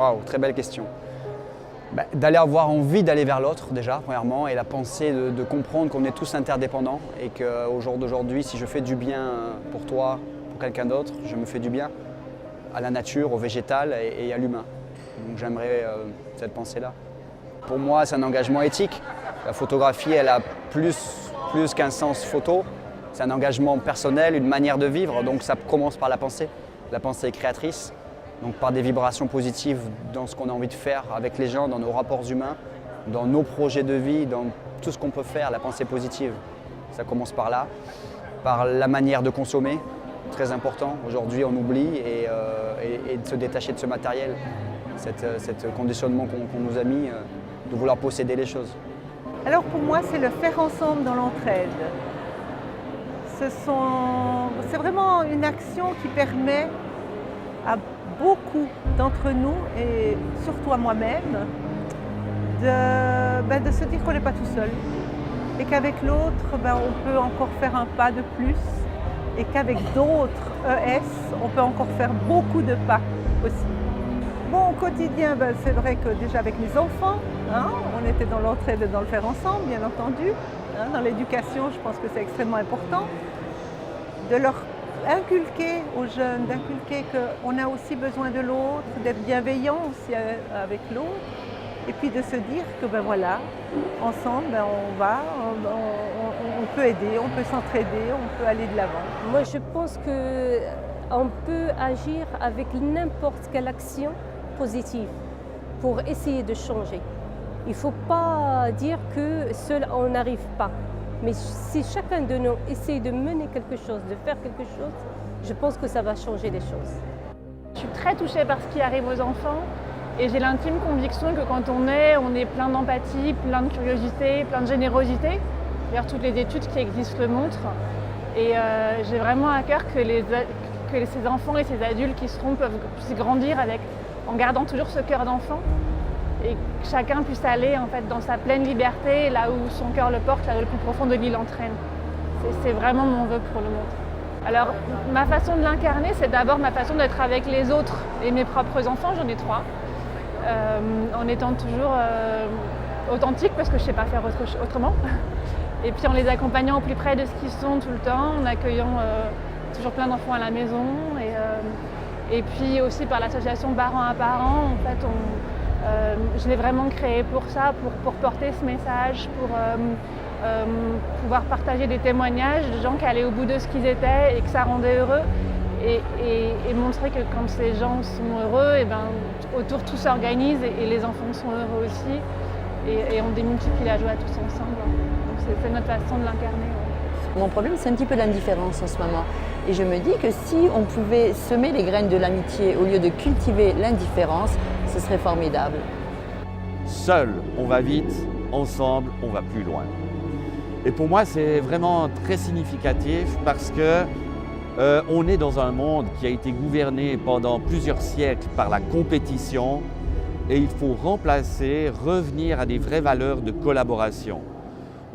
Waouh, très belle question. D'aller avoir envie d'aller vers l'autre déjà, premièrement, et la pensée de comprendre qu'on est tous interdépendants et qu'au jour d'aujourd'hui, si je fais du bien pour toi, pour quelqu'un d'autre, je me fais du bien à la nature, au végétal et à l'humain. Donc j'aimerais cette pensée-là. Pour moi, c'est un engagement éthique. La photographie, elle a plus qu'un sens photo. C'est un engagement personnel, une manière de vivre, donc ça commence par la pensée. La pensée est créatrice. Donc par des vibrations positives dans ce qu'on a envie de faire avec les gens, dans nos rapports humains, dans nos projets de vie, dans tout ce qu'on peut faire, la pensée positive. Ça commence par là, par la manière de consommer, très important. Aujourd'hui on oublie et de se détacher de ce matériel, cet conditionnement qu'on nous a mis de vouloir posséder les choses. Alors pour moi c'est le faire ensemble dans l'entraide. C'est vraiment une action qui permet à beaucoup d'entre nous, et surtout à moi-même, de se dire qu'on n'est pas tout seul. Et qu'avec l'autre, on peut encore faire un pas de plus. Et qu'avec d'autres ES, on peut encore faire beaucoup de pas aussi. Bon, au quotidien, c'est vrai que déjà avec mes enfants, on était dans l'entraide et dans le faire ensemble, bien entendu. Dans l'éducation, je pense que c'est extrêmement important. De leur inculquer aux jeunes, d'inculquer qu'on a aussi besoin de l'autre, d'être bienveillant aussi avec l'autre, et puis de se dire que voilà, ensemble on peut aider, on peut s'entraider, on peut aller de l'avant. Moi je pense qu'on peut agir avec n'importe quelle action positive pour essayer de changer. Il ne faut pas dire que seul on n'arrive pas. Mais si chacun de nous essaie de mener quelque chose, de faire quelque chose, je pense que ça va changer les choses. Je suis très touchée par ce qui arrive aux enfants et j'ai l'intime conviction que quand on est plein d'empathie, plein de curiosité, plein de générosité. D'ailleurs, toutes les études qui existent le montrent. Et j'ai vraiment à cœur que ces enfants et ces adultes qui seront puissent grandir en gardant toujours ce cœur d'enfant. Et que chacun puisse aller en fait, dans sa pleine liberté, là où son cœur le porte, là où le plus profond de lui l'entraîne. C'est vraiment mon vœu pour le monde. Alors, ma façon de l'incarner, c'est d'abord ma façon d'être avec les autres et mes propres enfants, j'en ai 3, en étant toujours authentique, parce que je ne sais pas faire autrement. Et puis en les accompagnant au plus près de ce qu'ils sont tout le temps, en accueillant toujours plein d'enfants à la maison. Et puis aussi par l'association Parents à Parents, en fait, je l'ai vraiment créé pour ça, pour porter ce message, pour pouvoir partager des témoignages de gens qui allaient au bout de ce qu'ils étaient et que ça rendait heureux. Et montrer que quand ces gens sont heureux, autour tout s'organise et les enfants sont heureux aussi. Et on démultiplie la joie tous ensemble. Donc c'est notre façon de l'incarner. Ouais. Mon problème, c'est un petit peu l'indifférence en ce moment. Et je me dis que si on pouvait semer les graines de l'amitié au lieu de cultiver l'indifférence, ce serait formidable. Seul, on va vite, ensemble, on va plus loin. Et pour moi, c'est vraiment très significatif parce que on est dans un monde qui a été gouverné pendant plusieurs siècles par la compétition et il faut revenir à des vraies valeurs de collaboration.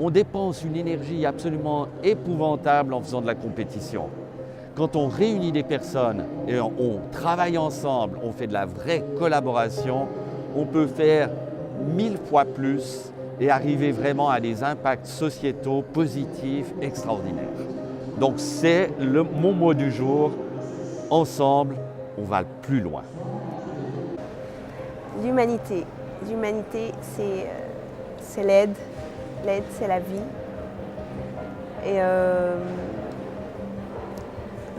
On dépense une énergie absolument épouvantable en faisant de la compétition. Quand on réunit des personnes et on travaille ensemble, on fait de la vraie collaboration, on peut faire 1000 fois plus et arriver vraiment à des impacts sociétaux positifs extraordinaires. Donc c'est mon mot du jour, ensemble, on va plus loin. L'humanité. L'humanité, c'est l'aide. L'aide, c'est la vie. Et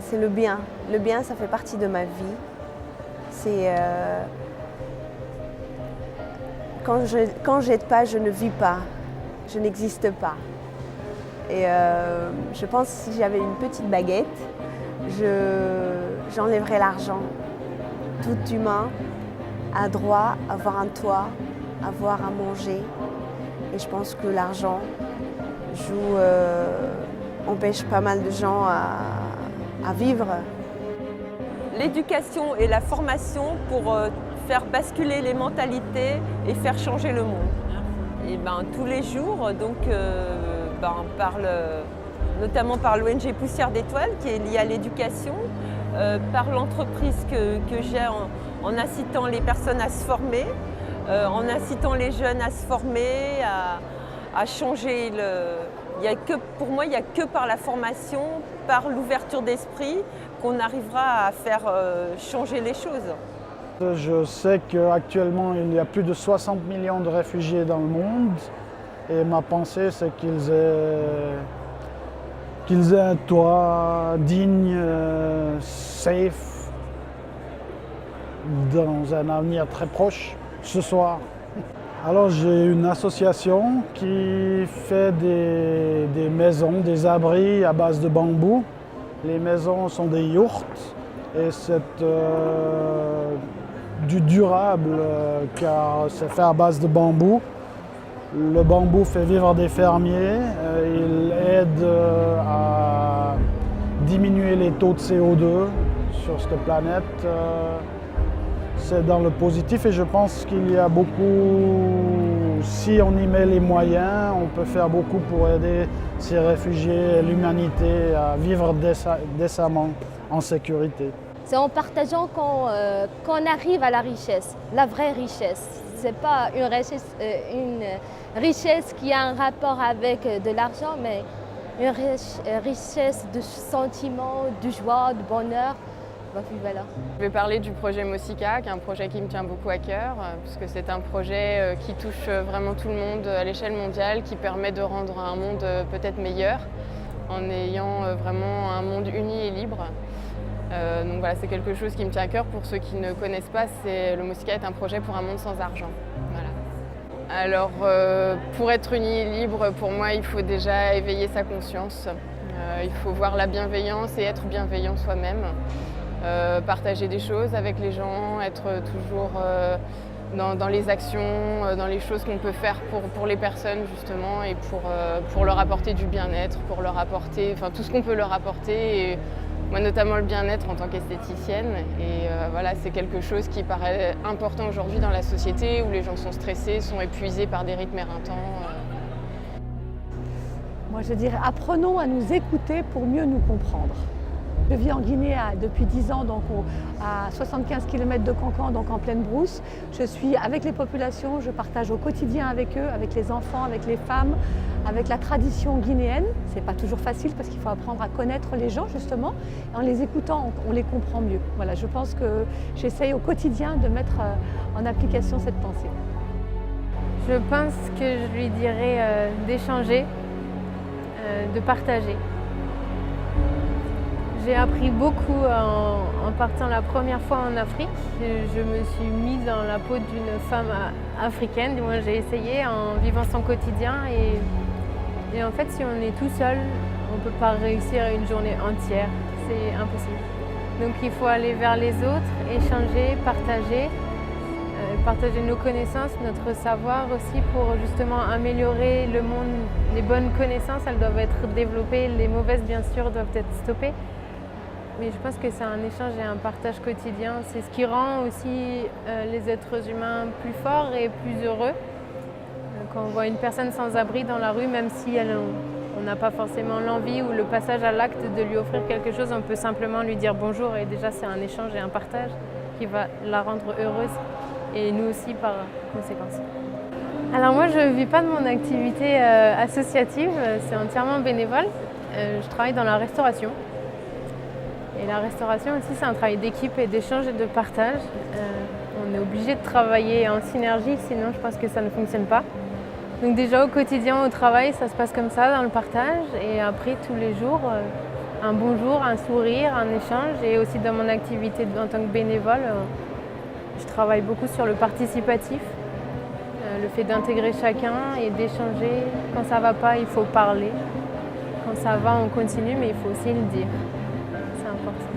c'est le bien. Le bien, ça fait partie de ma vie. C'est quand j'aide pas, je ne vis pas. Je n'existe pas. Et je pense que si j'avais une petite baguette, j'enlèverais l'argent. Tout humain a droit à avoir un toit, à avoir à manger. Et je pense que l'argent empêche pas mal de gens à vivre. L'éducation et la formation pour faire basculer les mentalités et faire changer le monde. Et tous les jours, donc, notamment par l'ONG Poussière d'étoiles qui est liée à l'éducation, par l'entreprise que j'ai en incitant les personnes à se former, en incitant les jeunes à se former, à changer pour moi, il n'y a que par la formation, par l'ouverture d'esprit qu'on arrivera à faire changer les choses. Je sais qu'actuellement, il y a plus de 60 millions de réfugiés dans le monde et ma pensée, c'est qu'ils aient un toit digne, safe, dans un avenir très proche, ce soir. Alors j'ai une association qui fait des maisons, des abris à base de bambou. Les maisons sont des yurts et c'est du durable car c'est fait à base de bambou. Le bambou fait vivre des fermiers, il aide à diminuer les taux de CO2 sur cette planète. C'est dans le positif et je pense qu'il y a beaucoup, si on y met les moyens, on peut faire beaucoup pour aider ces réfugiés et l'humanité à vivre décemment en sécurité. C'est en partageant qu'on arrive à la richesse, la vraie richesse. Ce n'est pas une richesse qui a un rapport avec de l'argent, mais une richesse de sentiments, de joie, de bonheur. Voilà. Je vais parler du projet Mosika, qui est un projet qui me tient beaucoup à cœur, puisque c'est un projet qui touche vraiment tout le monde à l'échelle mondiale, qui permet de rendre un monde peut-être meilleur, en ayant vraiment un monde uni et libre. Donc voilà, c'est quelque chose qui me tient à cœur. Pour ceux qui ne connaissent pas, le Mosika est un projet pour un monde sans argent. Voilà. Alors, pour être uni et libre, pour moi, il faut déjà éveiller sa conscience. Il faut voir la bienveillance et être bienveillant soi-même. Partager des choses avec les gens, être toujours dans les actions, dans les choses qu'on peut faire pour les personnes justement et pour leur apporter du bien-être, pour leur apporter tout ce qu'on peut leur apporter. Et moi notamment le bien-être en tant qu'esthéticienne. Et voilà, c'est quelque chose qui paraît important aujourd'hui dans la société où les gens sont stressés, sont épuisés par des rythmes éreintants. Moi je dirais apprenons à nous écouter pour mieux nous comprendre. Je vis en Guinée depuis 10 ans, donc à 75 km de Cancan, donc en pleine brousse. Je suis avec les populations, je partage au quotidien avec eux, avec les enfants, avec les femmes, avec la tradition guinéenne. C'est pas toujours facile parce qu'il faut apprendre à connaître les gens justement. Et en les écoutant, on les comprend mieux. Voilà, je pense que j'essaye au quotidien de mettre en application cette pensée. Je pense que je lui dirais d'échanger, de partager. J'ai appris beaucoup en partant la première fois en Afrique. Je me suis mise dans la peau d'une femme africaine, du moins j'ai essayé en vivant son quotidien. Et en fait, si on est tout seul, on ne peut pas réussir une journée entière, c'est impossible. Donc il faut aller vers les autres, échanger, partager nos connaissances, notre savoir aussi pour justement améliorer le monde. Les bonnes connaissances, elles doivent être développées, les mauvaises bien sûr doivent être stoppées. Mais je pense que c'est un échange et un partage quotidien. C'est ce qui rend aussi les êtres humains plus forts et plus heureux. Quand on voit une personne sans abri dans la rue, même si on n'a pas forcément l'envie ou le passage à l'acte de lui offrir quelque chose, on peut simplement lui dire bonjour et déjà c'est un échange et un partage qui va la rendre heureuse et nous aussi par conséquence. Alors moi je ne vis pas de mon activité associative, c'est entièrement bénévole. Je travaille dans la restauration. Et la restauration aussi, c'est un travail d'équipe et d'échange et de partage. On est obligé de travailler en synergie, sinon je pense que ça ne fonctionne pas. Donc déjà au quotidien, au travail, ça se passe comme ça, dans le partage. Et après, tous les jours, un bonjour, un sourire, un échange. Et aussi dans mon activité en tant que bénévole, je travaille beaucoup sur le participatif. Le fait d'intégrer chacun et d'échanger. Quand ça ne va pas, il faut parler. Quand ça va, on continue, mais il faut aussi le dire. C'est important.